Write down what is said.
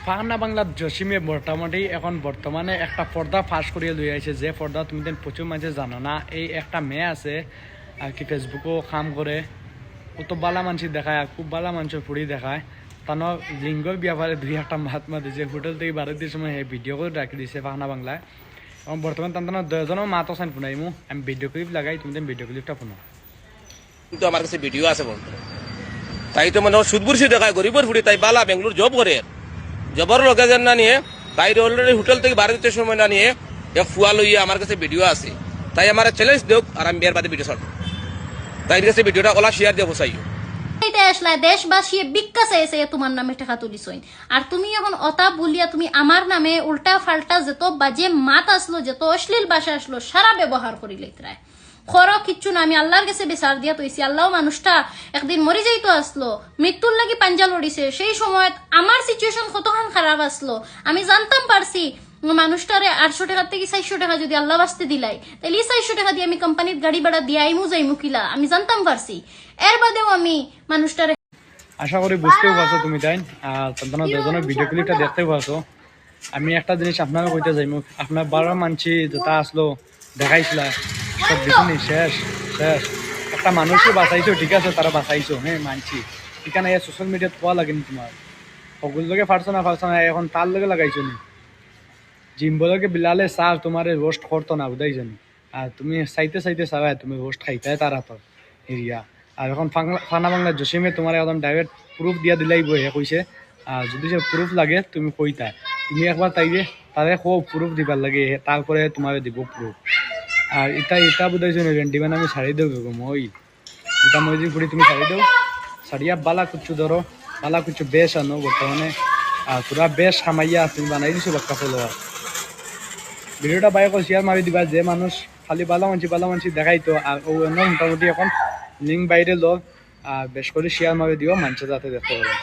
পাহানা বাংলার জসিমে মোটামুটি এখন বর্তমানে একটা পর্দা ফাঁস করিয়ে লই আইছে, যে পর্দা তুমি দেন প্রচুর মাঝে জানো না। এই একটা মেয়ে আছে আর কি ফেসবুকও কাম করে, ও তো বালা মানসি দেখায়, খুব বালা মানুষের ফুড়ি দেখায়। তানো লিঙ্গর ব্যাপারে দুই একটা মহাত্মা দিয়েছে, হোটেল থেকে বাড়ির সময় ভিডিও করে রাখি দিয়েছে পাহানা বাংলায়। এবং বর্তমান তার দশজনও মাতো সাইন ফোনাইমু, আমি ভিডিও ক্লিপ লাগাই, তুমি দেন ভিডিও ক্লিপটা ফোনো। কিন্তু আমার কাছে ভিডিও আছে বলতো, তাই তো মানে সুদবুরসি দেখায় গরিবর ফুড়ি, তাই বালা বেঙ্গলোর জব করে, জবর লগে যেন না নিয়ে তাই অলরেডি হোটেল থেকে বাড়িতে সময় না নিয়ে ফুয়া লইয়া আমার কাছে ভিডিও আছে। তাই আমার চ্যালেঞ্জ দেখ আর আমি এর বাদে ভিডিও ছাড়ব, তাই কাছে ভিডিওটা ওলা শেয়ার দিয়ে বসাইও। দেশবাসী বিক্কা চাইছে তোমার নামে টাকা তুলিছইন, আর তুমি এখন অতা বলিয়া তুমি আমার নামে উল্টা ফাল্টা যত বাজে মাত আসলো, যত অশ্লীল ভাষা আসলো, সারা ব্যবহার করিলে প্রায় খরো কিচ্ছু না। আমি আল্লাহর কাছে বিচার দিয়া তৈছি, আল্লাহ মানুষটা একদিন মরি যাইতো আসলো, মৃত্যুর লাগি পাঞ্জা লড়িছে। সেই সময় আমার সিচুয়েশন কতখান খারাপ আসলো, আমি জানতাম পারছি মানুষটারে 800 টাকার থেকে 400 টাকা যদি আল্লাহ বাঁচতে দিলাই, তাহলে 400 টাকা দিয়ে আমি কোম্পানির গাড়ি ভাড়া দিয়ে আইমু যাইমু কিলা, আমি জানতাম পারছি। এর বাদেও আমি মানুষটারে আশা করি বুঝতেও পারছো তুমি তাই, আর তোমরা দুজনের ভিডিও ক্লিপটা দেখতেও পারছো। আমি একটা জিনিস আপনারা কইতে যাইমু, আপনার 12 মানছি যেটা আসলো দেখাইছিলা সব বিছুনি শেষ শেষ। একটা মানুষকে বাঁচাইছো, ঠিক আছে, তারা বাঁচাইছো, হ্যাঁ মানছি, এখানে সোশ্যাল মিডিয়াত পাওয়া লাগেনি তোমার, সকল লগে ফারছো না এখন তার লগে লাগাইছো নি। জিম্বলকে বিলালে সার তোমার রোস্ট করতো না বুঝাই জানি, আর তুমি চাইতে চাইতে চাবাই তুমি রোস্ট খাইতে তার হাতর এরিয়া। আর এখন ফানা বাংলা জসিমে তোমার একদম ডাইরেক্ট প্রুফ দিয়া দিলাই বই কইছে, আর যদি সে প্রুফ লাগে তুমি কইতা, তুমি একবার তাইলে তারে খুব প্রুফ দিবার লাগে, তারপরে তোমার দিব প্রুফ। আর এটা বুঝাইছো রেন্টি মানে আমি ছাড়ি দেবো গো, মই এটা মই যে ঘুরি তুমি ছাড়ি দেও, ছাড়িয়া বালা কুচ্ছু ধরো, বালা কুচ্ছু বেশ আনো বর্তমানে, আর তোরা বেশ খামাইয়া তুমি বানাই দিছো বাক্কা ফলোয়ার। ভিডিওটা বাইক শেয়ার মারি দিবা, যে মানুষ খালি বালা মানছি দেখাইতো, আর ও মোটামুটি এখন লিঙ্ক বাইরে লোক, আর বেশ করে শেয়ার মারি দিও মানুষের যাতে দেখতে পারে।